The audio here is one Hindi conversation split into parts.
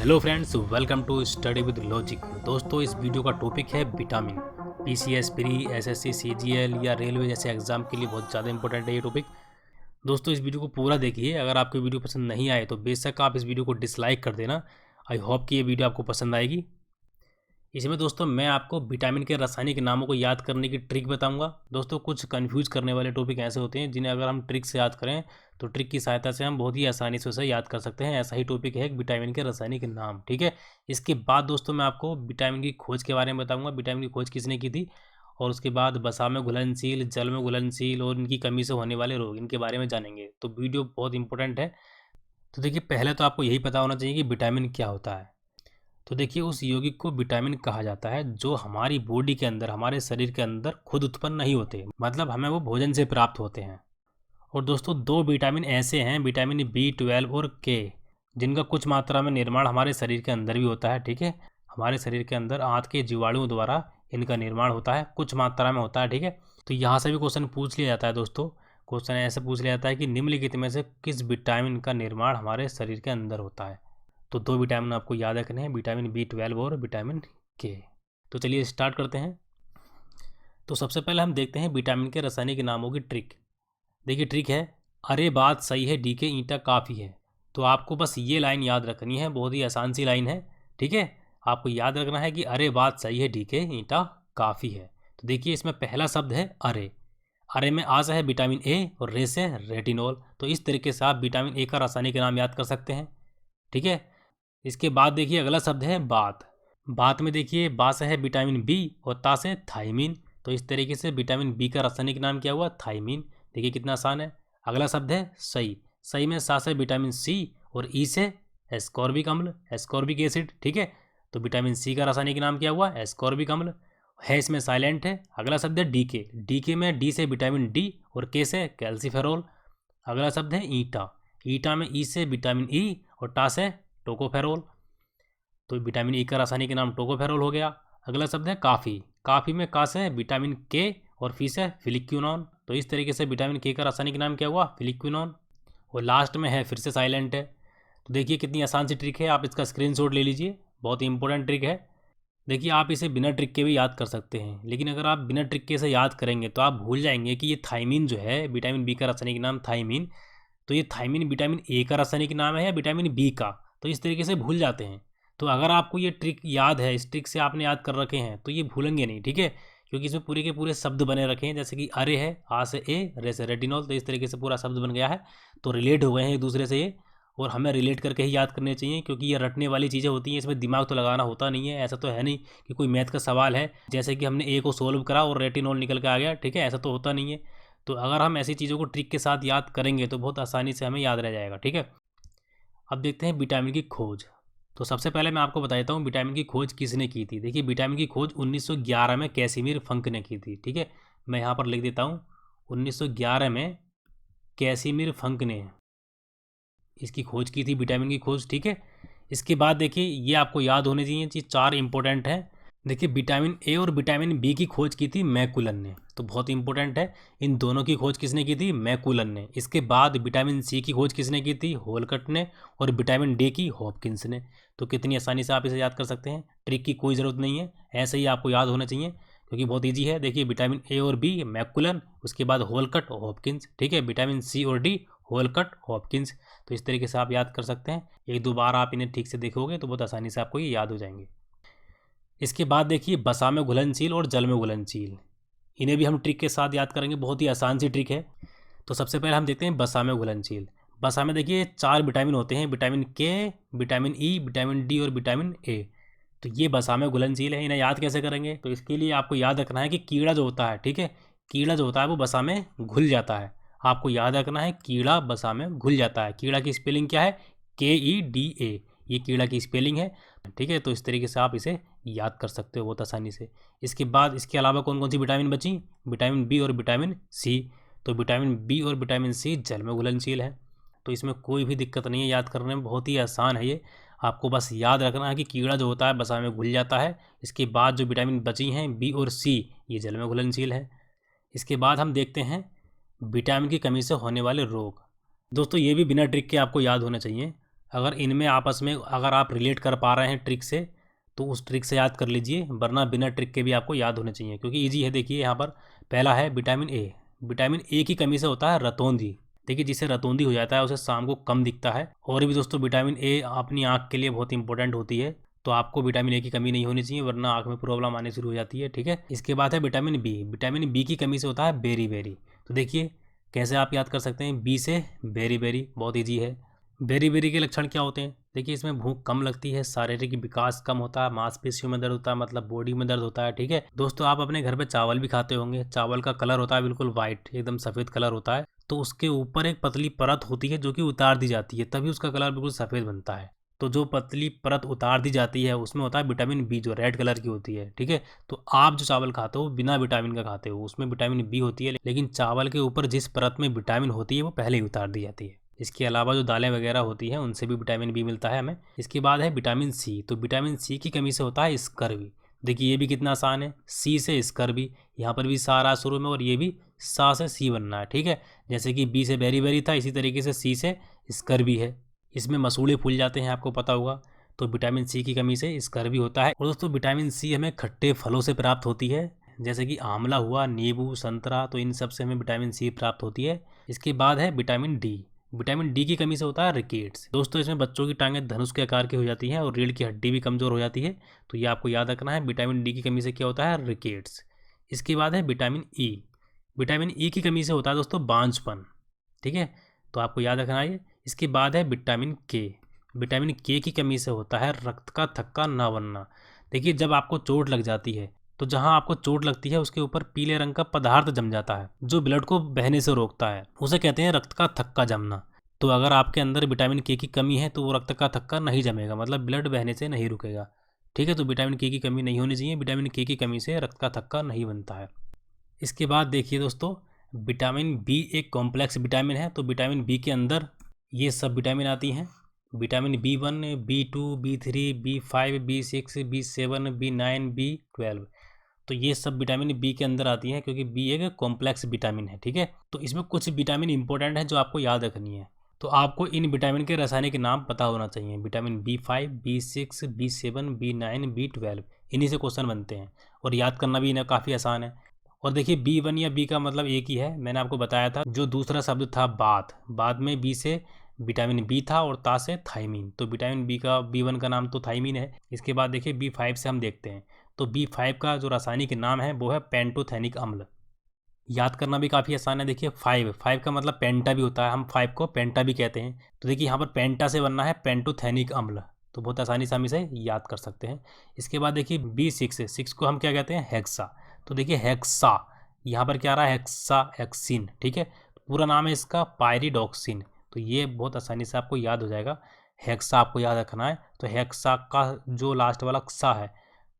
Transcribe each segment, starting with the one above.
Hello friends, welcome to study with logic. दोस्तों, इस वीडियो का टॉपिक है vitamin. PCS, pre, SSC, CGL या रेलवे जैसे एग्जाम के लिए बहुत ज़्यादा इंपॉर्टेंट है ये टॉपिक। दोस्तों, इस वीडियो को पूरा देखिए। अगर आपको वीडियो पसंद नहीं आए तो बेशक आप इस वीडियो को डिसलाइक कर देना। आई होप कि ये वीडियो आपको पसंद आएगी। इसमें दोस्तों मैं आपको विटामिन के रासायनिक नामों को याद करने की ट्रिक बताऊंगा। दोस्तों, कुछ कंफ्यूज करने वाले टॉपिक ऐसे होते हैं जिन्हें अगर हम ट्रिक से याद करें तो ट्रिक की सहायता से हम बहुत ही आसानी से उसे याद कर सकते हैं। ऐसा ही टॉपिक है विटामिन के रासायनिक नाम। ठीक है। इसके बाद दोस्तों मैं आपको विटामिन की खोज के बारे में बताऊंगा। विटामिन की खोज किसने की थी, और उसके बाद वसा में घुलनशील, जल में घुलनशील और इनकी कमी से होने वाले रोग, इनके बारे में जानेंगे। तो वीडियो बहुत इंपॉर्टेंट है। तो देखिए, पहले तो आपको यही पता होना चाहिए कि विटामिन क्या होता है। तो देखिए, उस यौगिक को विटामिन कहा जाता है जो हमारी बॉडी के अंदर, हमारे शरीर के अंदर खुद उत्पन्न नहीं होते, मतलब हमें वो भोजन से प्राप्त होते हैं। और दोस्तों, दो विटामिन ऐसे हैं, विटामिन B12 और के, जिनका कुछ मात्रा में निर्माण हमारे शरीर के अंदर भी होता है। ठीक है। हमारे शरीर के अंदर आंत के जीवाणुओं द्वारा इनका निर्माण होता है, कुछ मात्रा में होता है। ठीक है। तो यहाँ से भी क्वेश्चन पूछ लिया जाता है दोस्तों। क्वेश्चन ऐसे पूछ लिया जाता है कि निम्नलिखित में से किस विटामिन का निर्माण हमारे शरीर के अंदर होता है। तो दो विटामिन आपको याद रखने हैं, विटामिन B12 और विटामिन के। तो चलिए स्टार्ट करते हैं। तो सबसे पहले हम देखते हैं विटामिन के रासायनिक नामों की ट्रिक। देखिए, ट्रिक है, अरे बात सही है डी के ईंटा काफ़ी है। तो आपको बस ये लाइन याद रखनी है, बहुत ही आसान सी लाइन है। ठीक है। आपको याद रखना है कि अरे बात सही है डी के ईंटा काफ़ी है। तो देखिए, इसमें पहला शब्द है अरे। अरे में आ से है विटामिन ए और रे से रेटिनॉल। तो इस तरीके से आप विटामिन ए का रासायनिक नाम याद कर सकते हैं। ठीक है। इसके बाद देखिए, अगला शब्द है बात। बात में देखिए, बा से है विटामिन बी और ता से थाइमीन। तो इस तरीके से विटामिन बी का रासायनिक नाम क्या हुआ, थाइमीन। देखिए कितना आसान है। अगला शब्द है सई। सई में सा से विटामिन सी और ई से एस्कॉर्बिक अम्ल, एस्कॉर्बिक एसिड। ठीक है। तो विटामिन सी का रासायनिक नाम क्या हुआ, एस्कॉर्बिक अम्ल है। इसमें साइलेंट है। अगला शब्द है डी के। डी के में डी से विटामिन डी और के से कैल्सीफेरोल। अगला शब्द है ईटा। ईटा में ई से विटामिन ई और टा से टोकोफेरोल। तो विटामिन ई का रासायनिक नाम टोकोफेरोल हो गया। अगला शब्द है काफ़ी। काफ़ी में का से विटामिन के और फी से फिलिक्विनॉन। तो इस तरीके से विटामिन के का रासायनिक नाम क्या हुआ, फिलिक्विनॉन। और लास्ट में है फिर से साइलेंट है। तो देखिए कितनी आसान सी ट्रिक है, आप इसका स्क्रीनशॉट ले लीजिए, बहुत ही इंपॉर्टेंट ट्रिक है। देखिए, आप इसे बिना ट्रिक के भी याद कर सकते हैं, लेकिन अगर आप बिना ट्रिक के से याद करेंगे तो आप भूल जाएंगे कि ये थाइमीन जो है, विटामिन बी का रासायनिक नाम थाइमीन। तो ये थाइमीन विटामिन ए का रासायनिक नाम है या विटामिन बी का, तो इस तरीके से भूल जाते हैं। तो अगर आपको ये ट्रिक याद है, इस ट्रिक से आपने याद कर रखे हैं, तो ये भूलेंगे नहीं। ठीक है। क्योंकि इसमें पूरे के पूरे शब्द बने रखे हैं, जैसे कि अरे है, आ से ए, रे से रेटिनॉल। तो इस तरीके से पूरा शब्द बन गया है। तो रिलेट हो गए हैं एक दूसरे से ये, और हमें रिलेट करके ही याद करने चाहिए, क्योंकि ये रटने वाली चीज़ें होती हैं, इसमें दिमाग तो लगाना होता नहीं है। ऐसा तो है नहीं कि कोई मैथ का सवाल है जैसे कि हमने ए को सोल्व करा और रेटिनॉल निकल के आ गया। ठीक है, ऐसा तो होता नहीं है। तो अगर हम ऐसी चीज़ों को ट्रिक के साथ याद करेंगे तो बहुत आसानी से हमें याद रह जाएगा। ठीक है। अब देखते हैं विटामिन की खोज। तो सबसे पहले मैं आपको बताता हूँ विटामिन की खोज किसने की थी। देखिए, विटामिन की खोज 1911 में कैसिमिर फंक ने की थी। ठीक है। मैं यहाँ पर लिख देता हूँ, 1911 में कैसिमिर फंक ने इसकी खोज की थी, विटामिन की खोज। ठीक है। इसके बाद देखिए, ये आपको याद होने चाहिए चीज़, चार इंपॉर्टेंट हैं। देखिए, विटामिन ए और विटामिन बी की खोज की थी मैकुलन ने, तो बहुत इंपॉर्टेंट है। इन दोनों की खोज किसने की थी, मैकुलन ने। इसके बाद विटामिन सी की खोज किसने की थी, होलकट ने। और विटामिन डी की हॉपकिंस ने। तो कितनी आसानी से आप इसे याद कर सकते हैं, ट्रिक की कोई ज़रूरत नहीं है, ऐसे ही आपको याद होना चाहिए, क्योंकि बहुत ईजी है। देखिए, विटामिन ए और बी मैकुलन, उसके बाद होलकट और हॉपकिंस। ठीक है। विटामिन सी और डी होलकट, हॉपकिंस। तो इस तरीके से आप याद कर सकते हैं। एक दो बार आप इन्हें ठीक से देखोगे तो बहुत आसानी से आपको ये याद हो जाएंगे। इसके बाद देखिए, बसा में घुलनशील और जल में घुलनशील, इन्हें भी हम ट्रिक के साथ याद करेंगे, बहुत ही आसान सी ट्रिक है। तो सबसे पहले हम देखते हैं बसा में घुलनशील। बसा में देखिए चार विटामिन होते हैं, विटामिन के, विटामिन ई, विटामिन डी और विटामिन ए। तो ये बसा में घुलनशील है। इन्हें याद कैसे करेंगे, तो इसके लिए आपको याद रखना है कि कीड़ा जो होता है, ठीक है, कीड़ा जो होता है वो बसा में घुल जाता है। आपको याद रखना है, कीड़ा बसा में घुल जाता है। कीड़ा की स्पेलिंग क्या है, KEDA, ये कीड़ा की स्पेलिंग है। ठीक है। तो इस तरीके से आप इसे याद कर सकते हो बहुत आसानी से। इसके बाद इसके अलावा कौन कौन सी विटामिन बची, विटामिन बी और विटामिन सी। तो विटामिन बी और विटामिन सी जल में घुलनशील है। तो इसमें कोई भी दिक्कत नहीं है याद करने में, बहुत ही आसान है ये। आपको बस याद रखना है कि कीड़ा जो होता है बसा में घुल जाता है। इसके बाद जो विटामिन बची हैं बी और सी, ये जल में घुलनशील है। इसके बाद हम देखते हैं विटामिन की कमी से होने वाले रोग। दोस्तों, ये भी बिना ट्रिक के आपको याद होना चाहिए। अगर इनमें आपस में अगर आप रिलेट कर पा रहे हैं ट्रिक से तो उस ट्रिक से याद कर लीजिए, वरना बिना ट्रिक के भी आपको याद होने चाहिए क्योंकि ईजी है। देखिए यहाँ पर पहला है विटामिन ए। विटामिन ए की कमी से होता है रतौंधी। देखिए जिसे रतौंधी हो जाता है उसे शाम को कम दिखता है। और भी दोस्तों विटामिन ए अपनी आँख के लिए बहुत इंपॉर्टेंट होती है, तो आपको विटामिन ए की कमी नहीं होनी चाहिए वरना आँख में प्रॉब्लम आनी शुरू हो जाती है। ठीक है, इसके बाद है विटामिन बी। विटामिन बी की कमी से होता है बेरी बेरी। तो देखिए कैसे आप याद कर सकते हैं, बी से बेरी बेरी, बहुत ईजी है। बेरी बेरी के लक्षण क्या होते हैं? देखिए इसमें भूख कम लगती है, शारीरिक विकास कम होता है, मांसपेशियों में दर्द होता है, मतलब बॉडी में दर्द होता है। ठीक है दोस्तों, आप अपने घर पे चावल भी खाते होंगे, चावल का कलर होता है बिल्कुल वाइट, एकदम सफ़ेद कलर होता है, तो उसके ऊपर एक पतली परत होती है जो कि उतार दी जाती है, तभी उसका कलर बिल्कुल सफ़ेद बनता है। तो जो पतली परत उतार दी जाती है उसमें होता है विटामिन बी जो रेड कलर की होती है। ठीक है, तो आप जो चावल खाते हो बिना विटामिन का खाते हो, उसमें विटामिन बी होती है, लेकिन चावल के ऊपर जिस परत में विटामिन होती है वो पहले ही उतार दी जाती है। इसके अलावा जो दालें वगैरह होती हैं उनसे भी विटामिन बी मिलता है हमें। इसके बाद है विटामिन सी। तो विटामिन सी की कमी से होता है स्कर्वी। देखिए ये भी कितना आसान है, सी से स्कर्वी, यहाँ पर भी सा आ रहा शुरू में और ये भी सा से सी बनना है। ठीक है, जैसे कि बी से बेरी बेरी था, इसी तरीके से सी से स्कर्वी है। इसमें मसूड़े फूल जाते हैं, आपको पता होगा, तो विटामिन सी की कमी से स्कर्वी होता है। और दोस्तों विटामिन सी हमें खट्टे फलों से प्राप्त होती है, जैसे कि आंवला हुआ, नींबू, संतरा, तो इन सब से हमें विटामिन सी प्राप्त होती है। इसके बाद है विटामिन डी। विटामिन डी की कमी से होता है रिकेट्स। दोस्तों इसमें बच्चों की टांगें धनुष के आकार की हो जाती हैं और रीढ़ की हड्डी भी कमज़ोर हो जाती है, तो ये आपको याद रखना है, विटामिन डी की कमी से क्या होता है, रिकेट्स। इसके बाद है विटामिन ई। विटामिन ई की कमी से होता है दोस्तों बांझपन। ठीक है, तो आपको याद रखना है। इसके बाद है विटामिन के। विटामिन के की कमी से होता है रक्त का थक्का न बनना। देखिए जब आपको चोट लग जाती है तो जहां आपको चोट लगती है उसके ऊपर पीले रंग का पदार्थ जम जाता है जो ब्लड को बहने से रोकता है, उसे कहते हैं रक्त का थक्का जमना। तो अगर आपके अंदर विटामिन के की कमी है तो वो रक्त का थक्का नहीं जमेगा, मतलब ब्लड बहने से नहीं रुकेगा। ठीक है, तो विटामिन के की कमी नहीं होनी चाहिए, विटामिन के की कमी से रक्त का थक्का नहीं बनता है। इसके बाद देखिए दोस्तों, विटामिन बी एक कॉम्प्लेक्स विटामिन है, तो विटामिन बी के अंदर ये सब विटामिन आती हैं। Vitamin B1, बी2, B3, B5, B6, बी7, बी9, B12, तो ये सब विटामिन बी के अंदर आती हैं क्योंकि बी एक कॉम्प्लेक्स विटामिन है। ठीक है, तो इसमें कुछ विटामिन इंपॉर्टेंट है जो आपको याद रखनी है, तो आपको इन विटामिन के रासायनिक नाम पता होना चाहिए। विटामिन बी5, बी6, बी7, बी9, बी12, इन्हीं से क्वेश्चन बनते हैं और याद करना भी इन्हें काफ़ी आसान है। और देखिए बी1 या बी का मतलब एक ही है, मैंने आपको बताया था। जो दूसरा शब्द था बाद में बी से विटामिन बी था और ता से थाइमीन, तो विटामिन बी का बी1 का नाम तो थाइमीन है। इसके बाद देखिए बी5 से हम देखते हैं, तो बी5 का जो रासायनिक नाम है वो है पेंटोथेनिक अम्ल। याद करना भी काफ़ी आसान है। देखिए फाइव का मतलब पेंटा भी होता है, हम 5 को पेंटा भी कहते हैं। तो देखिए यहाँ पर पेंटा से बनना है पेंटोथेनिक अम्ल, तो बहुत आसानी से हम इसे याद कर सकते हैं। इसके बाद देखिए बी6 को हम क्या कहते हैं, हेक्सा। तो देखिए हेक्सा यहाँ पर क्या आ रहा है, हेक्सा एक्सिन। ठीक है, पूरा नाम है इसका पायरिडॉक्सिन, तो ये बहुत आसानी से आपको याद हो जाएगा। हेक्सा आपको याद रखना है, तो हेक्सा का जो लास्ट वाला क्सा है,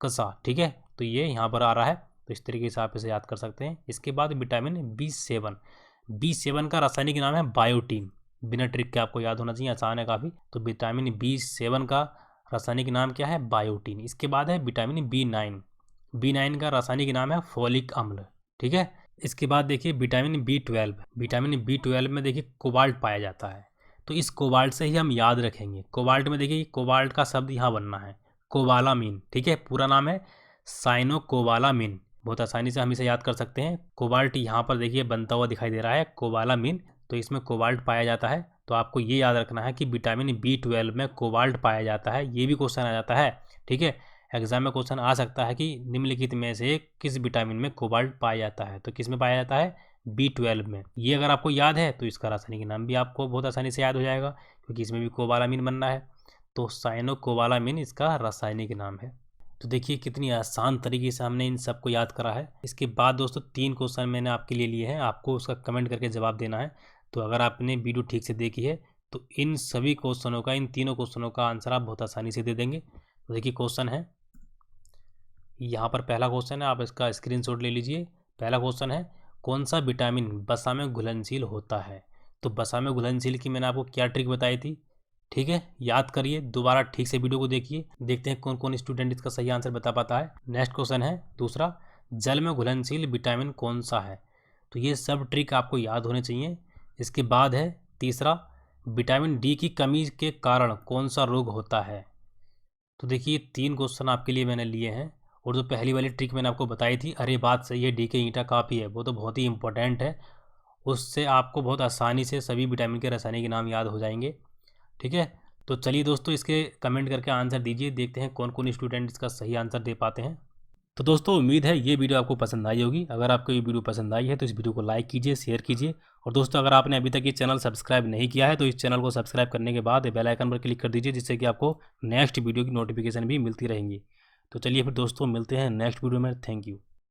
कसा, ठीक है, तो ये यहाँ पर आ रहा है, तो इस तरीके से आप इसे याद कर सकते हैं। इसके बाद विटामिन बी7 का रासायनिक नाम है बायोटीन। बिना ट्रिक के आपको याद होना चाहिए, आसान है काफ़ी। तो विटामिन बी7 का रासायनिक नाम क्या है, बायोटीन। इसके बाद है विटामिन बी9 का रासायनिक नाम है फोलिक अम्ल। ठीक है, इसके बाद देखिए विटामिन बी12 में देखिए कोबाल्ट पाया जाता है, तो इस कोबाल्ट से ही हम याद रखेंगे। कोबाल्ट में देखिए कोबाल्ट का शब्द यहाँ बनना है कोबालामीन। ठीक है, पूरा नाम है साइनोकोबालामीन, बहुत आसानी से हम इसे याद कर सकते हैं। कोबाल्ट यहाँ पर देखिए बनता हुआ दिखाई दे रहा है कोबालामीन, तो इसमें कोबाल्ट पाया जाता है। तो आपको ये याद रखना है कि विटामिन बी12 में कोबाल्ट पाया जाता है, ये भी क्वेश्चन आ जाता है। ठीक है, एग्जाम में क्वेश्चन आ सकता है कि निम्नलिखित में से किस विटामिन में कोबाल्ट पाया जाता है, तो किस में पाया जाता है, बी12 में। ये अगर आपको याद है तो इसका रासायनिक नाम भी आपको बहुत आसानी से याद हो जाएगा क्योंकि इसमें भी कोबालामीन बनना है, तो साइनोकोबालामीन इसका रासायनिक नाम है। तो देखिए कितनी आसान तरीके से हमने इन सबको याद करा है। इसके बाद दोस्तों 3 क्वेश्चन मैंने आपके लिए लिए हैं, आपको उसका कमेंट करके जवाब देना है। तो अगर आपने वीडियो ठीक से देखी है तो इन सभी क्वेश्चनों का, इन तीनों क्वेश्चनों का आंसर आप बहुत आसानी से दे देंगे। तो देखिए क्वेश्चन है, यहाँ पर पहला क्वेश्चन है, आप इसका स्क्रीनशॉट ले लीजिए। पहला क्वेश्चन है, कौन सा विटामिन वसा में घुलनशील होता है। तो वसा में घुलनशील की मैंने आपको क्या ट्रिक बताई थी, ठीक है, याद करिए, दोबारा ठीक से वीडियो को देखिए, देखते हैं कौन कौन स्टूडेंट इसका सही आंसर बता पाता है। नेक्स्ट क्वेश्चन है दूसरा, जल में घुलनशील विटामिन कौन सा है। तो ये सब ट्रिक आपको याद होने चाहिए। इसके बाद है तीसरा, विटामिन डी की कमी के कारण कौन सा रोग होता है? तो देखिए 3 क्वेश्चन आपके लिए मैंने लिए हैं। और जो पहली वाली ट्रिक मैंने आपको बताई थी, अरे बात सही है, डी के ईंटा काफ़ी है, वो तो बहुत ही इंपॉर्टेंट है। उससे आपको बहुत आसानी से सभी विटामिन के रासायनिक नाम याद हो जाएंगे। ठीक है, तो चलिए दोस्तों इसके कमेंट करके आंसर दीजिए, देखते हैं कौन कौन स्टूडेंट इसका सही आंसर दे पाते हैं। तो दोस्तों उम्मीद है ये वीडियो आपको पसंद आई होगी। अगर आपको ये वीडियो पसंद आई है तो इस वीडियो को लाइक कीजिए, शेयर कीजिए। और दोस्तों अगर आपने अभी तक ये चैनल सब्सक्राइब नहीं किया है तो इस चैनल को सब्सक्राइब करने के बाद बेल आइकन पर क्लिक कर दीजिए, जिससे कि आपको नेक्स्ट वीडियो की नोटिफिकेशन भी मिलती रहेंगी। तो चलिए फिर दोस्तों मिलते हैं नेक्स्ट वीडियो में। Thank you.